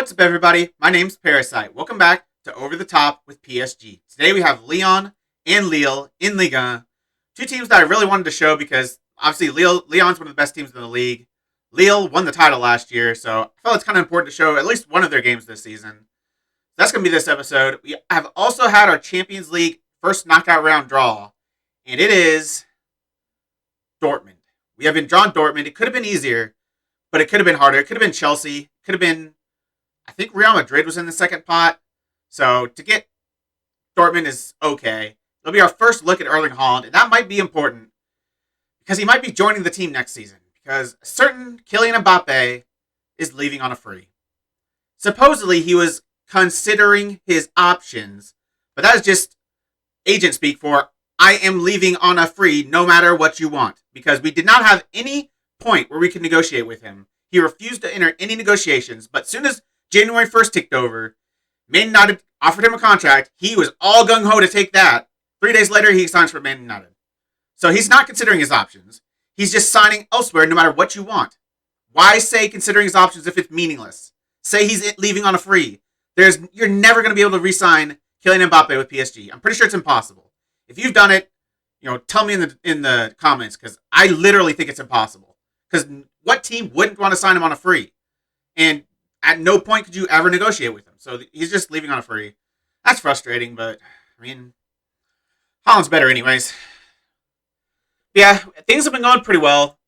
What's up, everybody? My name's Parasite. Welcome back to Over the Top with PSG. Today we have Lyon and Lille in Ligue, two teams that I really wanted to show because obviously Lyon's one of the best teams in the league. Lille won the title last year, so I felt it's kind of important to show at least one of their games this season. That's going to be this episode. We have also had our Champions League first knockout round draw, and it is Dortmund. We have been drawn Dortmund. It could have been easier, but it could have been harder. It could have been Chelsea. It could have been, I think Real Madrid was in the second pot. So to get Dortmund is okay. It'll be our first look at Erling Haaland, and that might be important because he might be joining the team next season because a certain Kylian Mbappe is leaving on a free. Supposedly, he was considering his options, but that is just agent speak for I am leaving on a free no matter what you want, because we did not have any point where we could negotiate with him. He refused to enter any negotiations, but as soon as January 1st ticked over, Man United offered him a contract. He was all gung-ho to take that. 3 days later, he signs for Man United. So he's not considering his options. He's just signing elsewhere no matter what you want. Why say considering his options if it's meaningless? Say he's leaving on a free. You're never going to be able to re-sign Kylian Mbappe with PSG. I'm pretty sure it's impossible. If you've done it, tell me in the comments, because I literally think it's impossible. Because what team wouldn't want to sign him on a free? And at no point could you ever negotiate with him. So he's just leaving on a free. That's frustrating, but, Haaland's better anyways. Yeah, things have been going pretty well.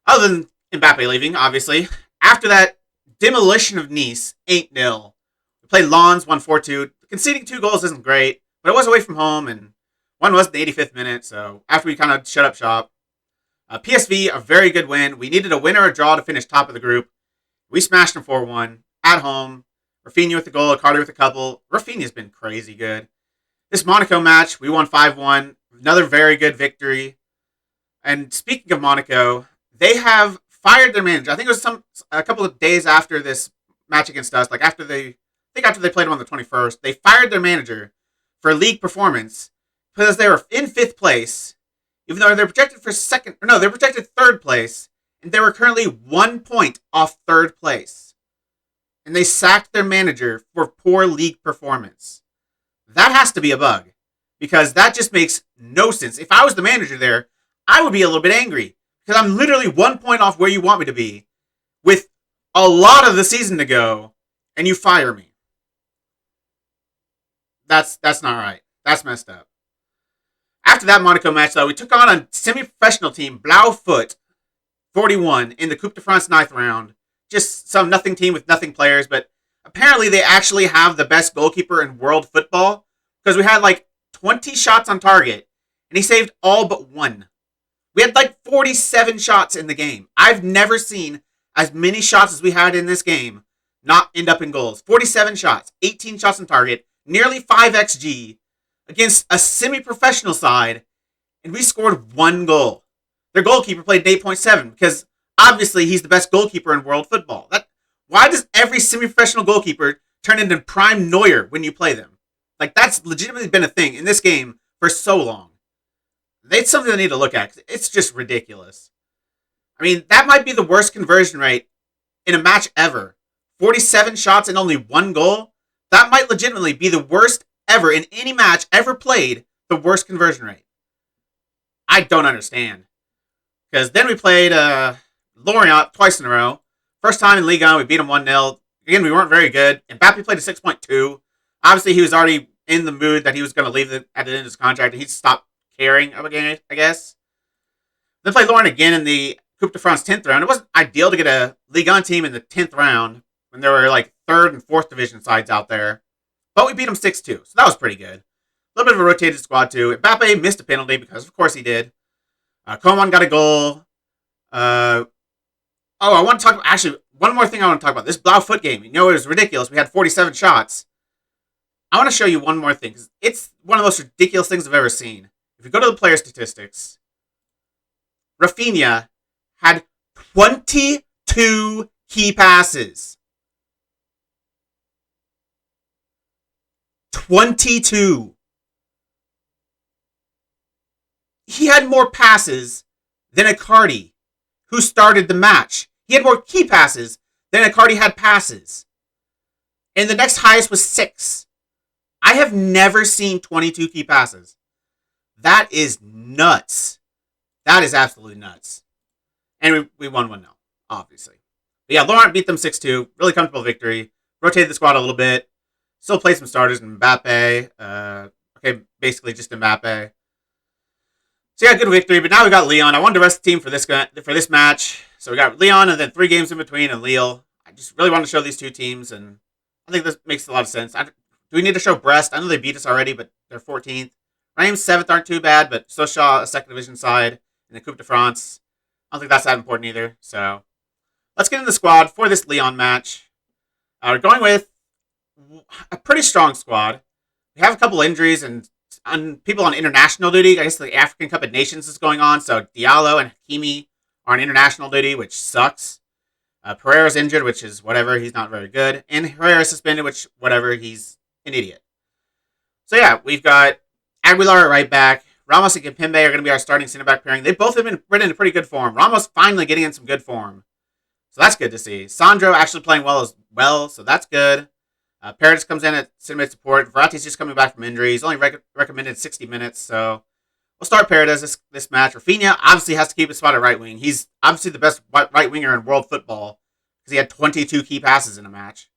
Other than Mbappe leaving, obviously. After that demolition of Nice, 8-0. We played Lens, won 4-2. Conceding 2 goals isn't great, but it was away from home, and one was in the 85th minute, so after we kind of shut up shop. PSV, a very good win. We needed a win or a draw to finish top of the group. We smashed them 4-1 at home. Rafinha with the goal, Carter with a couple. Rafinha's been crazy good. This Monaco match, we won 5-1. Another very good victory. And speaking of Monaco, they have fired their manager. I think it was a couple of days after this match against us, after they played them on the 21st, they fired their manager for league performance because they were in 5th place, even though they're projected for they're projected 3rd place, and they were currently 1 point off 3rd place. And they sacked their manager for poor league performance. That has to be a bug, because that just makes no sense. If I was the manager there, I would be a little bit angry, because I'm literally 1 point off where you want me to be, with a lot of the season to go, and you fire me. That's not right. That's messed up. After that Monaco match, though, we took on a semi-professional team, Blaufoot 41, in the Coupe de France 9th round. Just some nothing team with nothing players, but apparently they actually have the best goalkeeper in world football, because we had 20 shots on target, and he saved all but 1. We had 47 shots in the game. I've never seen as many shots as we had in this game not end up in goals. 47 shots, 18 shots on target, nearly 5 XG against a semi-professional side, and we scored 1 goal. Their goalkeeper played 8.7 because obviously he's the best goalkeeper in world football. Why does every semi-professional goalkeeper turn into prime Neuer when you play them? That's legitimately been a thing in this game for so long. It's something they need to look at. It's just ridiculous. That might be the worst conversion rate in a match ever. 47 shots and only 1 goal. That might legitimately be the worst ever in any match ever played, the worst conversion rate. I don't understand. Because then we played Lorient twice in a row. First time in Ligue 1, we beat them 1-0. Again, we weren't very good. Mbappe played a 6.2. Obviously, he was already in the mood that he was going to leave at the end of his contract, and he stopped caring again, I guess. Then played Lorient again in the Coupe de France 10th round. It wasn't ideal to get a Ligue 1 team in the 10th round when there were 3rd and 4th division sides out there. But we beat them 6-2, so that was pretty good. A little bit of a rotated squad, too. Mbappe missed a penalty because, of course, he did. Coman got a goal. I want to talk about... Actually, one more thing I want to talk about. This Blaufoot game. It was ridiculous. We had 47 shots. I want to show you one more thing, because it's one of the most ridiculous things I've ever seen. If you go to the player statistics, Rafinha had 22 key passes. 22. He had more passes than Icardi, who started the match. He had more key passes than Icardi had passes. And the next highest was 6. I have never seen 22 key passes. That is nuts. That is absolutely nuts. And we won 1-0, obviously. But yeah, Laurent beat them 6-2. Really comfortable victory. Rotated the squad a little bit. Still played some starters in Mbappe. Basically just Mbappe. So yeah, good victory. But now we got Lyon. I wanted to rest the team for this match. So we got Lyon and then 3 games in between and Lille. I just really wanted to show these 2 teams, and I think this makes a lot of sense. Do we need to show Brest? I know they beat us already, but they're 14th. Reims 7th aren't too bad, but Sochaux, a second division side in the Coupe de France. I don't think that's that important either. So let's get in the squad for this Lyon match. We're going with a pretty strong squad. We have a couple injuries and people on international duty. I guess the African Cup of Nations is going on, so Diallo and Hakimi are on international duty, which sucks. Pereira's injured, which is whatever. He's not very good. And Herrera's suspended, which whatever. He's an idiot. So yeah, we've got Aguilar at right back. Ramos and Kimpembe are going to be our starting center back pairing. They both have been in pretty good form. Ramos finally getting in some good form. So that's good to see. Sandro actually playing well as well, so that's good. Paredes comes in at center mid support. Verratti's just coming back from injury. He's only recommended 60 minutes, so we'll start Paredes this match. Rafinha obviously has to keep his spot at right wing. He's obviously the best right winger in world football because he had 22 key passes in a match.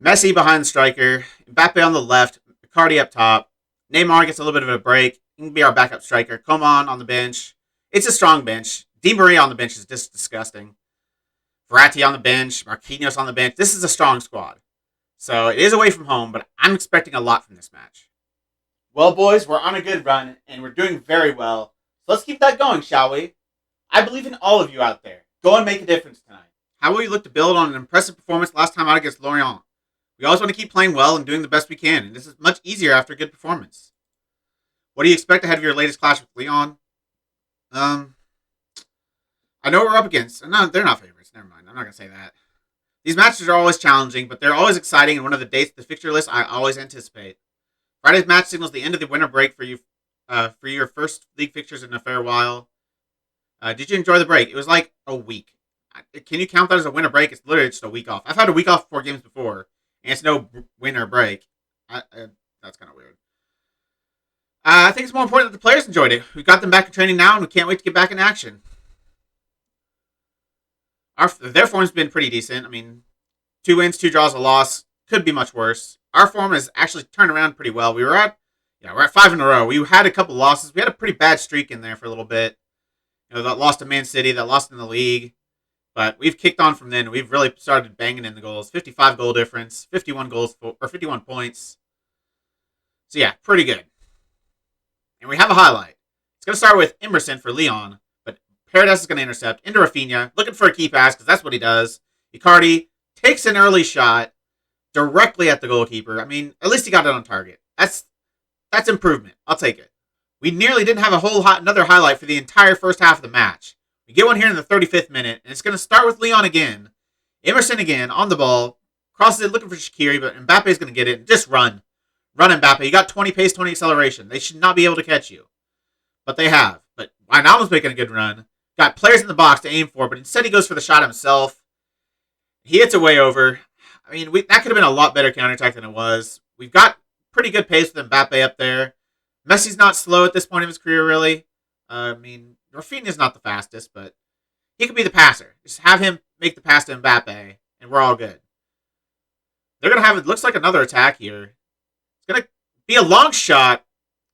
Messi behind the striker. Mbappe on the left. Icardi up top. Neymar gets a little bit of a break. He can be our backup striker. Coman on the bench. It's a strong bench. Di Maria on the bench is just disgusting. Verratti on the bench. Marquinhos on the bench. This is a strong squad. So it is away from home, but I'm expecting a lot from this match. Well, boys, we're on a good run, and we're doing very well. So let's keep that going, shall we? I believe in all of you out there. Go and make a difference tonight. How will you look to build on an impressive performance last time out against Lorient? We always want to keep playing well and doing the best we can, and this is much easier after a good performance. What do you expect ahead of your latest clash with Lyon? I know what we're up against. No, they're not favorites. Never mind. I'm not going to say that. These matches are always challenging, but they're always exciting, and one of the dates of the fixture list I always anticipate. Friday's match signals the end of the winter break for you, for your first league fixtures in a fair while. Did you enjoy the break? It was like a week. Can you count that as a winter break? It's literally just a week off. I've had a week off 4 games before, and it's no winter break. That's kind of weird. I think it's more important that the players enjoyed it. We've got them back in training now, and we can't wait to get back in action. Their form's been pretty decent. I mean, 2 wins, 2 draws, a loss. Could be much worse. Our form has actually turned around pretty well. We're at 5 in a row. We had a couple losses. We had a pretty bad streak in there for a little bit. That lost to Man City, that lost in the league. But we've kicked on from then. We've really started banging in the goals. 55 goal difference, 51 points. So yeah, pretty good. And we have a highlight. It's going to start with Emerson for Lyon. But Paredes is going to intercept into Rafinha, looking for a key pass because that's what he does. Icardi takes an early shot directly at the goalkeeper. I mean, at least he got it on target. That's improvement. I'll take it. We nearly didn't have another highlight for the entire first half of the match. We get one here in the 35th minute, and it's going to start with Lyon again. Emerson again on the ball. Crosses it looking for Shaqiri, but Mbappe's going to get it and just run. Run, Mbappe. You got 20 pace, 20 acceleration. They should not be able to catch you. But they have. But Wijnaldum's making a good run. Got players in the box to aim for, but instead he goes for the shot himself. He hits it way over. I mean, that could have been a lot better counterattack than it was. We've got pretty good pace with Mbappe up there. Messi's not slow at this point of his career, really. I mean, Rafinha's not the fastest, but he could be the passer. Just have him make the pass to Mbappe, and we're all good. They're going to have, it looks like another attack here. It's going to be a long shot.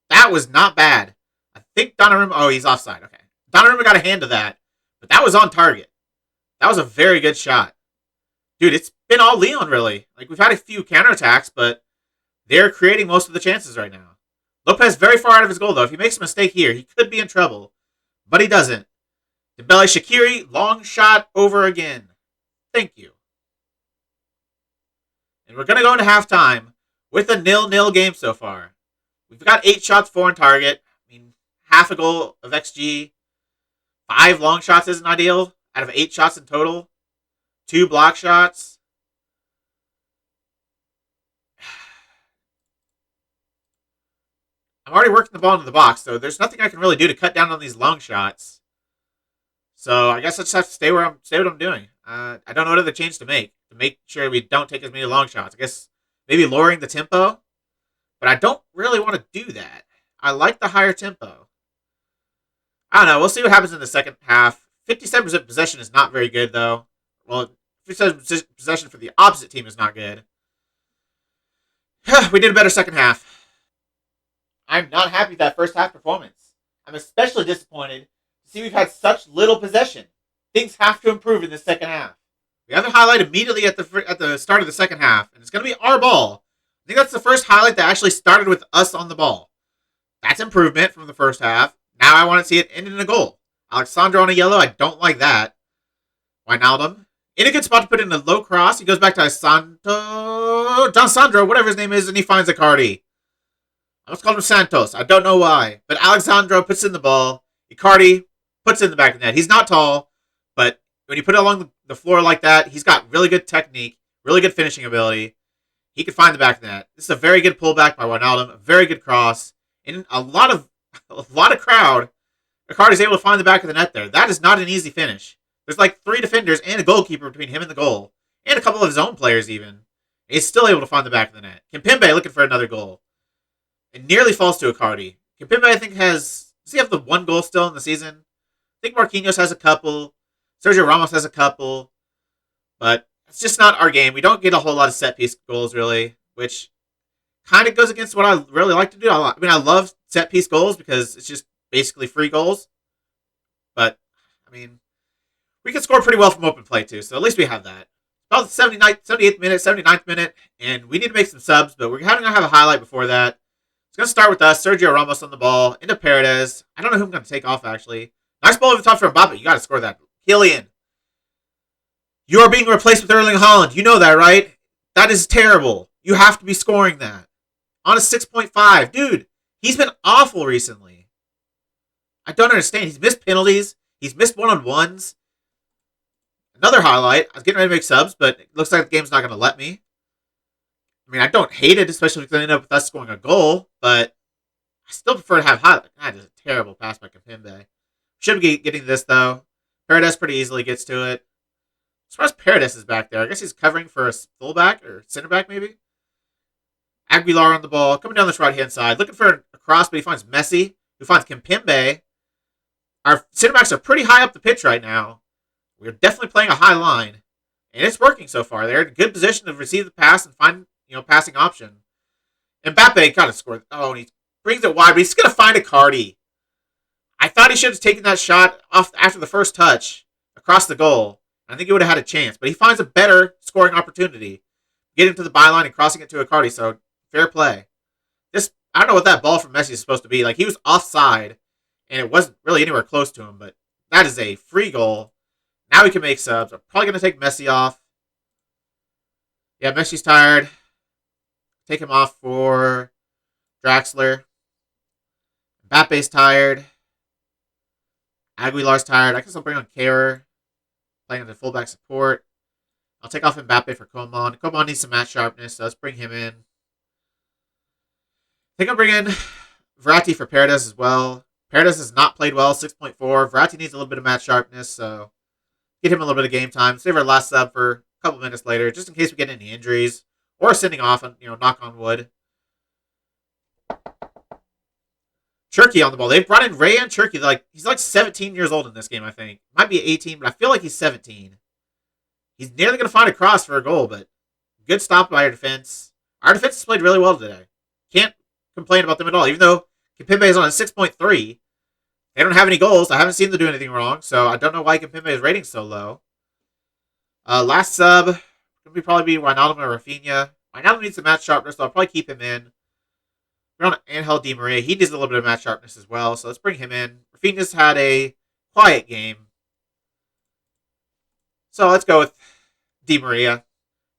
That was not bad. I think Donnarumma, oh, he's offside. Okay. Donnarumma got a hand to that, but that was on target. That was a very good shot. Dude, it's been all Lyon, really. Like, we've had a few counterattacks, but they're creating most of the chances right now. Lopez very far out of his goal, though. If he makes a mistake here, he could be in trouble, but he doesn't. Dembele, Shaqiri, long shot over again. Thank you. And we're going to go into halftime with a 0-0 game so far. We've got 8 shots, 4 on target. I mean, half a goal of XG. 5 long shots isn't ideal out of 8 shots in total. 2 block shots. I'm already working the ball into the box, so there's nothing I can really do to cut down on these long shots. So I guess I just have to stay what I'm doing. I don't know what other change to make. to make sure we don't take as many long shots. I guess maybe lowering the tempo, but I don't really want to do that. I like the higher tempo. I don't know. We'll see what happens in the second half. 57% possession is not very good, though. Well, 57% possession for the opposite team is not good. We did a better second half. I'm not happy with that first half performance. I'm especially disappointed to see we've had such little possession. Things have to improve in the second half. We have a highlight immediately at the start of the second half, and it's going to be our ball. I think that's the first highlight that actually started with us on the ball. That's improvement from the first half. Now I want to see it end in a goal. Alexandro on a yellow, I don't like that. Wijnaldum, in a good spot to put in a low cross. He goes back to Don Sandro, whatever his name is, and he finds Icardi. I almost called him Santos. I don't know why. But Alexandro puts in the ball. Icardi puts it in the back of the net. He's not tall, but when you put it along the floor like that, he's got really good technique, really good finishing ability. He can find the back of the net. This is a very good pullback by Wijnaldum, a very good cross. In a lot of crowd, Icardi's able to find the back of the net there. That is not an easy finish. There's like 3 defenders and a goalkeeper between him and the goal, and a couple of his own players even. He's still able to find the back of the net. Kimpembe looking for another goal. It nearly falls to Icardi. Kimpembe, I think, does he have the 1 goal still in the season? I think Marquinhos has a couple. Sergio Ramos has a couple. But it's just not our game. We don't get a whole lot of set-piece goals, really, which kind of goes against what I really like to do. I love set-piece goals because it's just basically free goals. But, we can score pretty well from open play, too, so at least we have that. About the 78th minute, 79th minute, and we need to make some subs, but we're going to have a highlight before that. It's going to start with us, Sergio Ramos on the ball, into Paredes. I don't know who I'm going to take off, actually. Nice ball over the top for Mbappe. You got to score that. Kylian. You are being replaced with Erling Haaland. You know that, right? That is terrible. You have to be scoring that. On a 6.5. Dude, he's been awful recently. I don't understand. He's missed penalties. He's missed one-on-ones. Another highlight. I was getting ready to make subs, but it looks like the game's not going to let me. I don't hate it, especially if they end up with us scoring a goal, but I still prefer to have highlight. That is a terrible pass by Kimpembe. Should be getting this, though. Paredes pretty easily gets to it. As far as Paredes is back there, I guess he's covering for a fullback or center back, maybe. Aguilar on the ball, coming down this right-hand side, looking for a cross, but he finds Messi, who finds Kimpembe. Our center backs are pretty high up the pitch right now. We're definitely playing a high line, and it's working so far. They're in a good position to receive the pass and find, passing option. Mbappe got to score. Oh, and he brings it wide, but he's going to find Icardi. I thought he should have taken that shot off after the first touch across the goal. I think he would have had a chance, but he finds a better scoring opportunity, getting to the byline and crossing it to Icardi. So fair play. I don't know what that ball from Messi is supposed to be. Like, he was offside, and it wasn't really anywhere close to him, but that is a free goal. Now we can make subs. I'm probably going to take Messi off. Yeah, Messi's tired. Take him off for Draxler. Mbappe's tired. Aguilar's tired. I guess I'll bring on Kehrer, playing the fullback support. I'll take off Mbappe for Coman. Coman needs some match sharpness, so let's bring him in. I think I'll bring in Verratti for Paredes as well. Paredes has not played well, 6.4. Verratti needs a little bit of match sharpness, so get him a little bit of game time. Save our last sub for a couple minutes later, just in case we get any injuries or sending off, and knock on wood. Turkey on the ball. They've brought in Rayan Turkey. He's like 17 years old in this game, I think. Might be 18, but I feel like he's 17. He's nearly going to find a cross for a goal, but good stop by our defense. Our defense has played really well today. Can't complain about them at all, even though Kimpembe is on a 6.3. They don't have any goals. I haven't seen them do anything wrong, so I don't know why Kimpembe's rating so low. Last sub would probably be Wijnaldum or Rafinha. Wijnaldum needs some match sharpness, so I'll probably keep him in. We're on Angel Di Maria. He needs a little bit of match sharpness as well, so let's bring him in. Rafinha's had a quiet game. So let's go with Di Maria.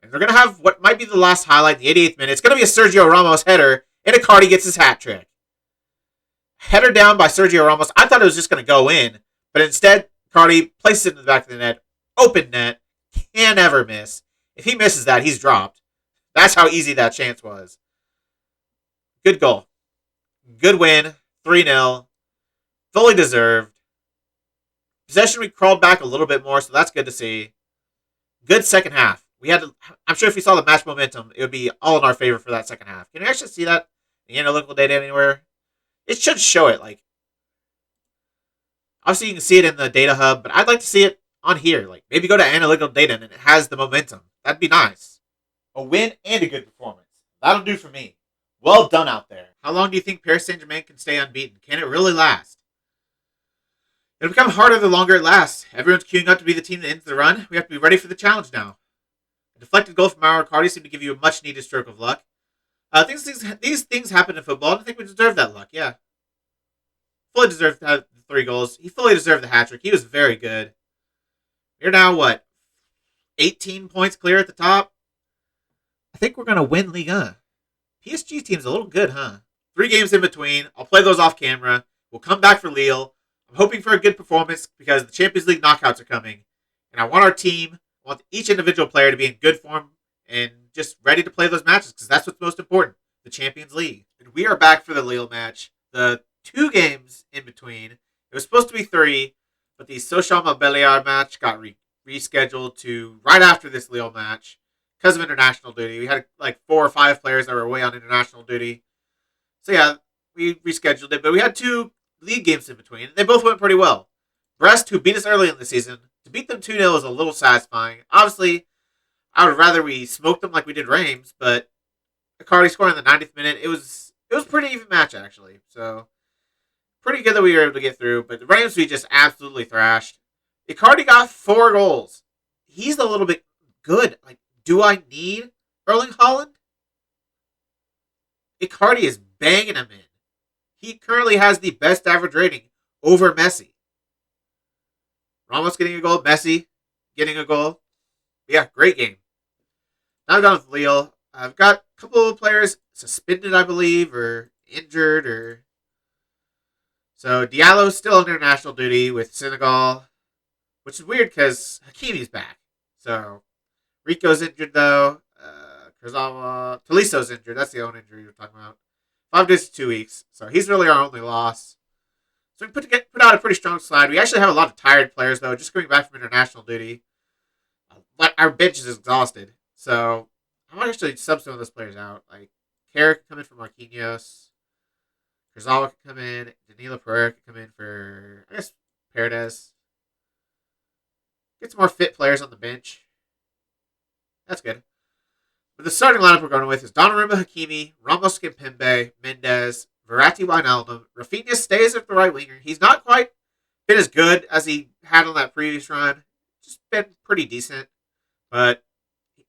And they're going to have what might be the last highlight in the 88th minute. It's going to be a Sergio Ramos header, and Icardi gets his hat trick. Header down by Sergio Ramos. I thought it was just going to go in, but instead, Icardi places it in the back of the net. Open net. Can't ever miss. If he misses that, he's dropped. That's how easy that chance was. Good goal. Good win. 3-0. Fully deserved. Possession, we crawled back a little bit more, so that's good to see. Good second half. I'm sure if you saw the match momentum, it would be all in our favor for that second half. Can you actually see that in the analytical data anywhere? It should show it. Like, obviously, you can see it in the data hub, but I'd like to see it on here. Like, maybe go to analytical data and it has the momentum. That'd be nice. A win and a good performance. That'll do for me. Well done out there. How long do you think Paris Saint-Germain can stay unbeaten? Can it really last? It'll become harder the longer it lasts. Everyone's queuing up to be the team that ends the run. We have to be ready for the challenge now. A deflected goal from Mauro Icardi seemed to give you a much-needed stroke of luck. These things happen in football, and I think we deserve that luck, yeah. Fully deserved to have 3 goals. He fully deserved the hat-trick. He was very good. We're now, 18 points clear at the top? I think we're going to win Ligue 1. PSG team's a little good, huh? 3 games in between. I'll play those off camera. We'll come back for Lille. I'm hoping for a good performance because the Champions League knockouts are coming. And I want our team, I want each individual player to be in good form and just ready to play those matches because that's what's most important, the Champions League. And we are back for the Lille match. The 2 games in between. It was supposed to be 3, but the Sochaux Montbéliard match got rescheduled to right after this Lille match because of international duty. We had 4 or 5 players that were away on international duty. So yeah, we rescheduled it, but we had 2 league games in between, and they both went pretty well. Brest, who beat us early in the season, to beat them 2-0 is a little satisfying. Obviously, I would rather we smoked them like we did Reims, but Icardi scoring in the 90th minute, it was a pretty even match, actually. So, pretty good that we were able to get through, but the Reims we just absolutely thrashed. Icardi got 4 goals. He's a little bit good. Do I need Erling Haaland? Icardi is banging him in. He currently has the best average rating over Messi. Ramos getting a goal, Messi getting a goal. Yeah, great game. Now I'm done with Lille. I've got a couple of players suspended, I believe, or injured, or so Diallo's still on international duty with Senegal, which is weird because Hakimi's back. So Rico's injured though. Kurzawa, Toliso's injured. That's the only injury you're talking about. 5 days to 2 weeks. So he's really our only loss. So we put out a pretty strong slide. We actually have a lot of tired players though, just coming back from international duty. Our bench is exhausted. So I might actually sub some of those players out. Carrick can come in for Marquinhos. Kurzawa can come in. Danilo Pereira can come in for, I guess, Paredes. Get some more fit players on the bench. That's good. But the starting lineup we're going with is Donnarumma, Hakimi, Ramos, Kimpembe, Mendes, Verratti, Wijnaldum. Rafinha stays at the right winger. He's not quite been as good as he had on that previous run. Just been pretty decent. But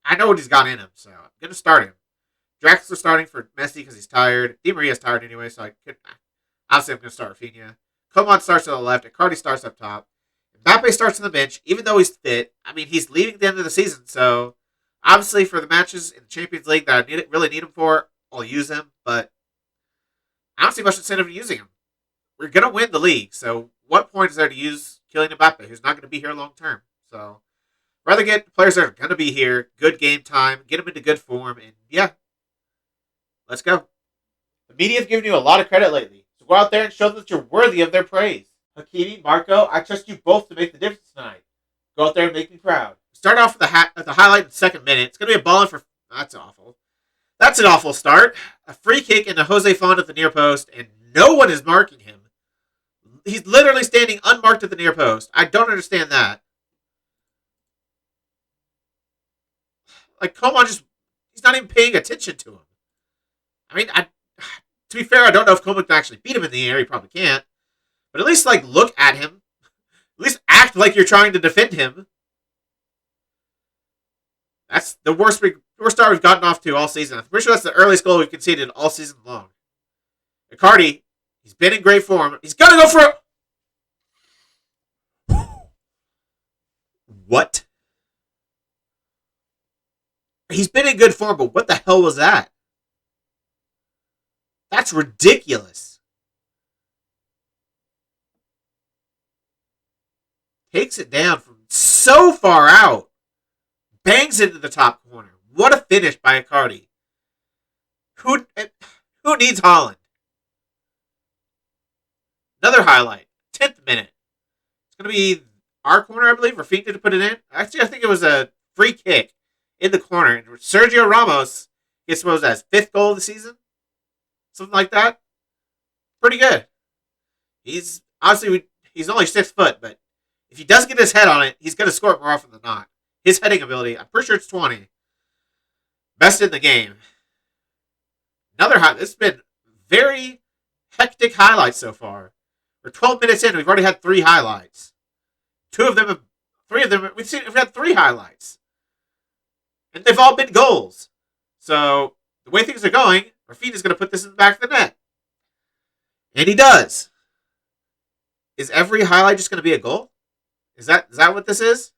I know what he's got in him, so I'm going to start him. Draxler starting for Messi because he's tired. Di Maria's tired anyway, so obviously I'm going to start Rafinha. Coman starts to the left. Icardi starts up top. Mbappe starts on the bench, even though he's fit. I mean, he's leaving at the end of the season, so obviously for the matches in the Champions League that I really need him for, I'll use him, but I don't see much incentive in using him. We're going to win the league, so what point is there to use Kylian Mbappe, who's not going to be here long term? So rather get players that are going to be here, good game time, get them into good form, and yeah, let's go. The media have given you a lot of credit lately, so go out there and show them that you're worthy of their praise. Hakimi, Marco, I trust you both to make the difference tonight. Go out there and make me proud. Start off with the highlight in the second minute. It's going to be a ball in for... That's awful. That's an awful start. A free kick into Jose Font at the near post, and no one is marking him. He's literally standing unmarked at the near post. I don't understand that. Coman he's not even paying attention to him. I mean, to be fair, I don't know if Coman can actually beat him in the air. He probably can't. But at least, look at him. At least act like you're trying to defend him. That's the worst start we've gotten off to all season. I'm pretty sure that's the earliest goal we've conceded all season long. Icardi, he's been in great form. He's going to go for it. What? He's been in good form, but what the hell was that? That's ridiculous. Takes it down from so far out. Bangs into the top corner. What a finish by Icardi. Who needs Haaland? Another highlight. 10th minute. It's going to be our corner, I believe. Rafinha to put it in. Actually, I think it was a free kick in the corner. And Sergio Ramos gets what was that, his 5th goal of the season? Something like that. Pretty good. He's obviously he's only 6 foot, but if he does get his head on it, he's going to score it more often than not. His heading ability, I'm pretty sure it's 20. Best in the game. Another highlight. This has been very hectic highlights so far. We're 12 minutes in. We've already had 3 highlights. 3 of them, we've had 3 highlights. And they've all been goals. So, the way things are going, Rafinha's going to put this in the back of the net. And he does. Is every highlight just going to be a goal? Is that what this is?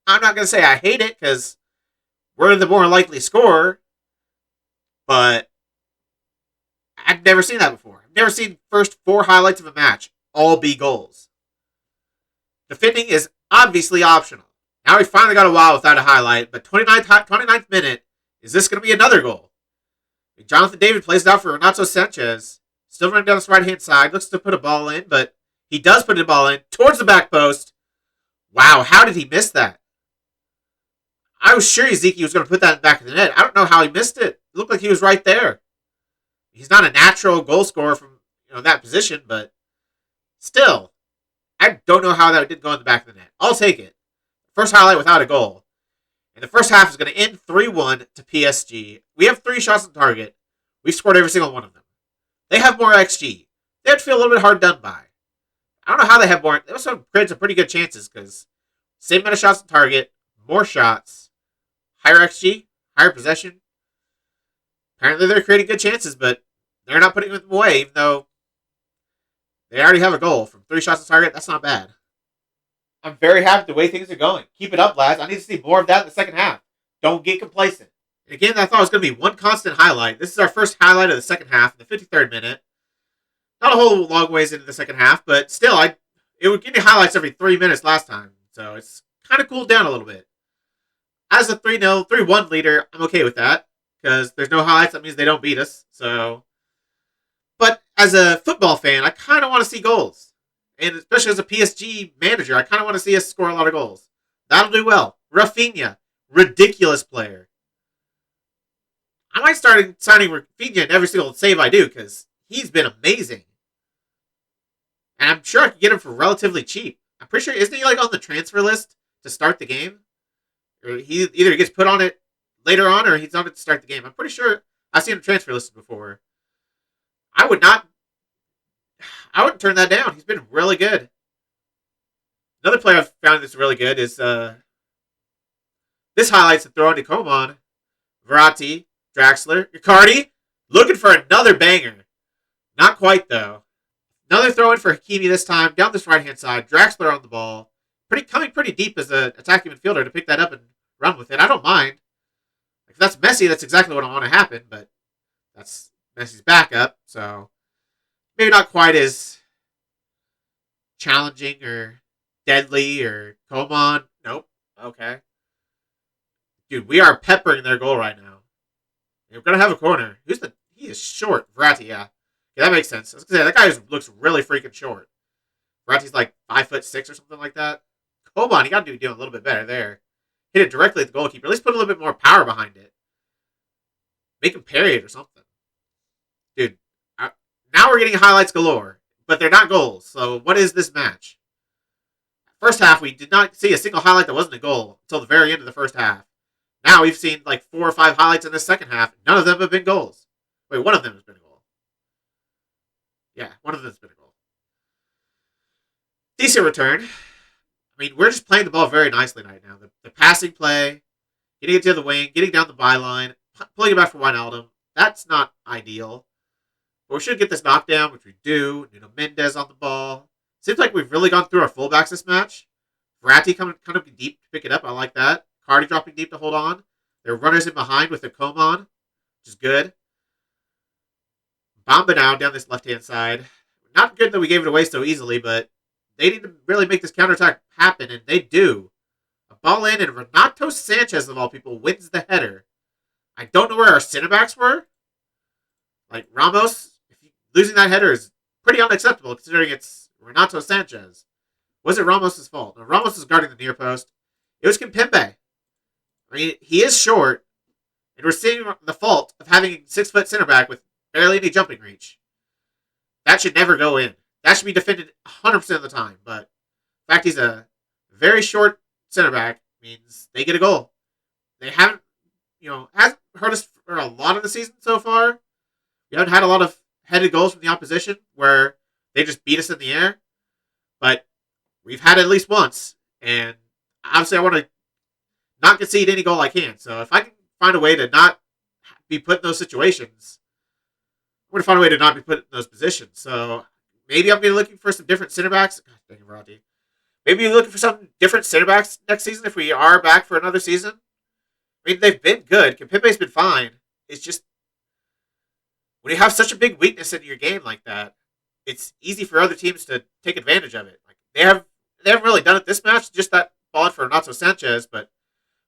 I'm not going to say I hate it because we're the more likely scorer. But I've never seen that before. I've never seen first 4 highlights of a match all be goals. Defending is obviously optional. Now we finally got a while without a highlight, but 29th minute, is this going to be another goal? Jonathan David plays it out for Renato Sanchez. Still running down this right-hand side. Looks to put a ball in, but he does put a ball in towards the back post. Wow, how did he miss that? I was sure Ezekiel was going to put that in the back of the net. I don't know how he missed it. It looked like he was right there. He's not a natural goal scorer from that position, but still, I don't know how that didn't go in the back of the net. I'll take it. First highlight without a goal. And the first half is going to end 3-1 to PSG. We have 3 shots on target. We've scored every single one of them. They have more XG. They have to feel a little bit hard done by. I don't know how they have more. They also created some pretty good chances because same amount of shots on target, more shots, higher XG, higher possession. Apparently they're creating good chances, but they're not putting them away, even though they already have a goal from 3 shots on target. That's not bad. I'm very happy with the way things are going. Keep it up, lads. I need to see more of that in the second half. Don't get complacent. And again, I thought it was going to be one constant highlight. This is our first highlight of the second half in the 53rd minute. Not a whole long ways into the second half, but still, it would give me highlights every 3 minutes last time. So it's kind of cooled down a little bit. As a 3-0, 3-1 leader, I'm okay with that. Because there's no highlights, that means they don't beat us. So, but as a football fan, I kind of want to see goals. And especially as a PSG manager, I kind of want to see us score a lot of goals. That'll do well. Rafinha, ridiculous player. I might start signing Rafinha in every single save I do because he's been amazing. And I'm sure I could get him for relatively cheap. I'm pretty sure, isn't he like on the transfer list to start the game? Or he either gets put on it later on or he's on it to start the game. I'm pretty sure I've seen him transfer listed before. I wouldn't turn that down. He's been really good. Another player I've found that's really good is this highlights the throw into Coman, Verratti, Draxler, Icardi, looking for another banger. Not quite though. Another throw in for Hakimi this time down this right hand side. Draxler on the ball, coming pretty deep as an attacking midfielder to pick that up and run with it. I don't mind. If that's Messi, that's exactly what I want to happen. But that's Messi's backup, so maybe not quite as challenging or deadly or Coman. Nope. Okay. Dude, we are peppering their goal right now. We're going to have a corner. He is short. Verratti, yeah. Yeah, that makes sense. I was going to say, that guy looks really freaking short. Verratti's like 5'6" or something like that. Coman, he got to be doing a little bit better there. Hit it directly at the goalkeeper. At least put a little bit more power behind it. Make him parry it or something. Dude, now we're getting highlights galore, but they're not goals. So what is this match? First half, we did not see a single highlight that wasn't a goal until the very end of the first half. Now we've seen like 4 or 5 highlights in the second half. None of them have been goals. Wait, one of them has been a goal. Yeah, one of them has been a goal. Decent return. I mean, we're just playing the ball very nicely right now. The passing play, getting it to the wing, getting down the byline, pulling it back for Wijnaldum. That's not ideal. But we should get this knockdown, which we do. Nuno Mendes on the ball. Seems like we've really gone through our fullbacks this match. Verratti coming kind of deep to pick it up. I like that. Cardi dropping deep to hold on. There are runners in behind with the Coman, which is good. Bamba now down this left-hand side. Not good that we gave it away so easily, but they need to really make this counterattack happen, and they do. A ball in, and Renato Sanchez, of all people, wins the header. I don't know where our center backs were. Like, Ramos, losing that header is pretty unacceptable, considering it's Renato Sanchez. Was it Ramos' fault? No, Ramos was guarding the near post. It was Kimpembe. I mean, he is short, and we're seeing the fault of having a 6-foot center back with barely any jumping reach. That should never go in. That should be defended 100% of the time. But the fact he's a very short center back means they get a goal. They haven't, hasn't hurt us for a lot of the season so far. We haven't had a lot of headed goals from the opposition where they just beat us in the air. But we've had it at least once. And obviously I want to not concede any goal I can. So if I can find a way to not be put in those situations, I'm going to find a way to not be put in those positions. So maybe I'm going to be looking for some different center backs. God dang it, Roddy. Maybe you're looking for some different center backs next season if we are back for another season. I mean, they've been good. Kempepe's been fine. It's just when you have such a big weakness in your game like that, it's easy for other teams to take advantage of it. Like they haven't really done it this match. Just that ball for Nacho Sanchez, but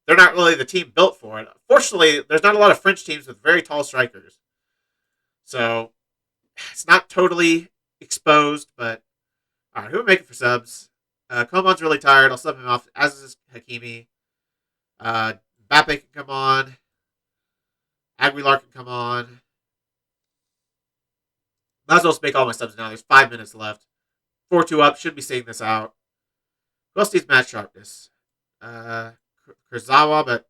they're not really the team built for it. Fortunately, there's not a lot of French teams with very tall strikers, so it's not totally exposed. But all right, who are we making for subs? Coman's really tired. I'll sub him off, as is Hakimi. Mbappe can come on. Aguilar can come on. Might as well make all my subs now. There's 5 minutes left. 4-2 up. Should be seeing this out. Who else needs match sharpness? Kurzawa, but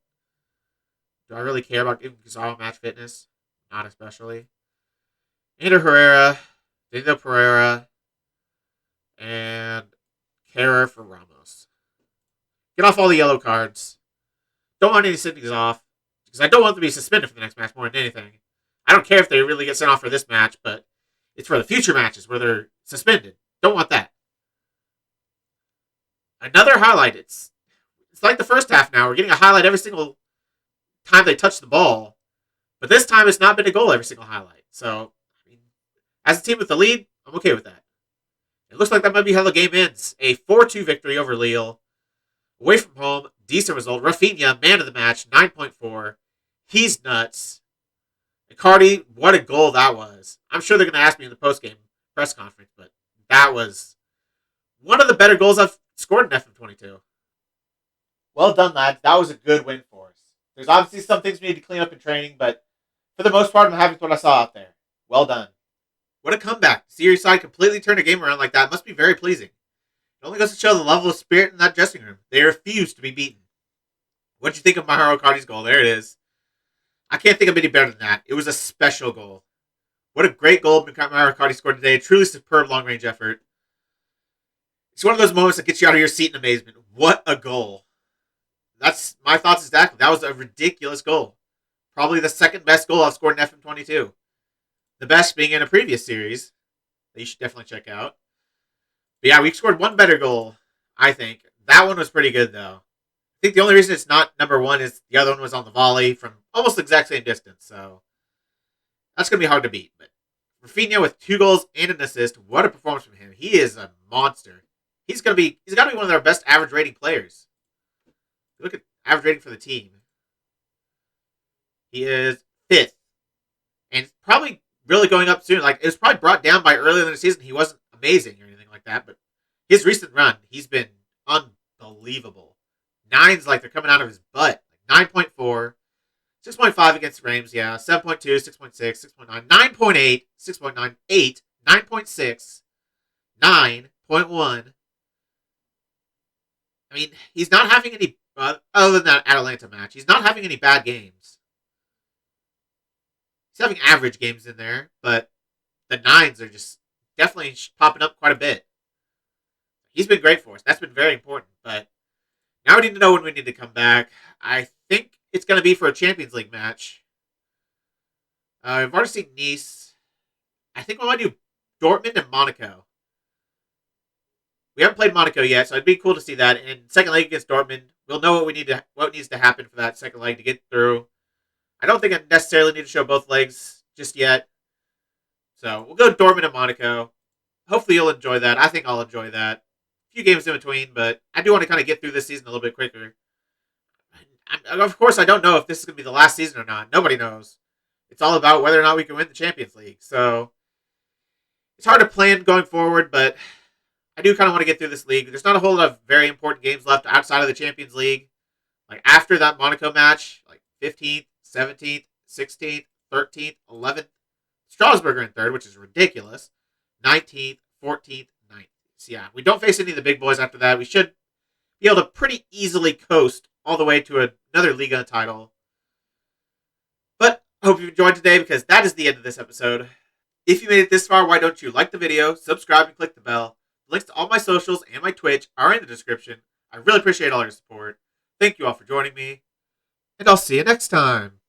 do I really care about giving Kurzawa match fitness? Not especially. Ander Herrera. Danilo Pereira. And Kehrer for Ramos. Get off all the yellow cards. Don't want any sendings off. Because I don't want them to be suspended for the next match more than anything. I don't care if they really get sent off for this match, but it's for the future matches where they're suspended. Don't want that. Another highlight. It's like the first half now. We're getting a highlight every single time they touch the ball. But this time it's not been a goal every single highlight. So, I mean, as a team with the lead, I'm okay with that. It looks like that might be how the game ends. A 4-2 victory over Lille. Away from home, decent result. Rafinha, man of the match, 9.4. He's nuts. Icardi, what a goal that was. I'm sure they're going to ask me in the post-game press conference, but that was one of the better goals I've scored in FM22. Well done, lads. That was a good win for us. There's obviously some things we need to clean up in training, but for the most part, I'm happy with what I saw out there. Well done. What a comeback. To see your side completely turn a game around like that must be very pleasing. It only goes to show the level of spirit in that dressing room. They refuse to be beaten. What'd you think of Mauro Icardi's goal? There it is. I can't think of any better than that. It was a special goal. What a great goal Mauro Icardi scored today. Truly superb long-range effort. It's one of those moments that gets you out of your seat in amazement. What a goal. That's my thoughts exactly. That was a ridiculous goal. Probably the second best goal I've scored in FM22. The best being in a previous series that you should definitely check out. But yeah, we scored one better goal, I think. That one was pretty good, though. I think the only reason it's not number one is the other one was on the volley from almost the exact same distance. So that's going to be hard to beat. But Rafinha with 2 goals and an assist. What a performance from him. He is a monster. He's got to be one of their best average rating players. Look at average rating for the team. He is 5th. And probably really going up soon. Like, it was probably brought down by earlier in the season. He wasn't amazing or anything like that. But his recent run, he's been unbelievable. 9's like they're coming out of his butt. 9.4. 6.5 against Reims, yeah. 7.2, 6.6, 6.9, 9.8, 6.9, 8, 9.6, 9.1. I mean, he's not having any, other than that Atalanta match, he's not having any bad games. He's having average games in there, but the 9s are just definitely popping up quite a bit. He's been great for us. That's been very important, but now we need to know when we need to come back. I think it's going to be for a Champions League match. I've already seen Nice. I think we might do Dortmund and Monaco. We haven't played Monaco yet, so it'd be cool to see that. And second leg against Dortmund, we'll know what needs to happen for that second leg to get through. I don't think I necessarily need to show both legs just yet. So we'll go Dortmund and Monaco. Hopefully you'll enjoy that. I think I'll enjoy that. A few games in between, but I do want to kind of get through this season a little bit quicker. Of course, I don't know if this is going to be the last season or not. Nobody knows. It's all about whether or not we can win the Champions League. So it's hard to plan going forward, but I do kind of want to get through this league. There's not a whole lot of very important games left outside of the Champions League. Like after that Monaco match, like 15th, 17th, 16th, 13th, 11th, Strasbourg are in third, which is ridiculous. 19th, 14th, 9th. So yeah, we don't face any of the big boys after that. We should be able to pretty easily coast all the way to another Liga title. But I hope you enjoyed today because that is the end of this episode. If you made it this far, why don't you like the video, subscribe, and click the bell. The links to all my socials and my Twitch are in the description. I really appreciate all your support. Thank you all for joining me, and I'll see you next time.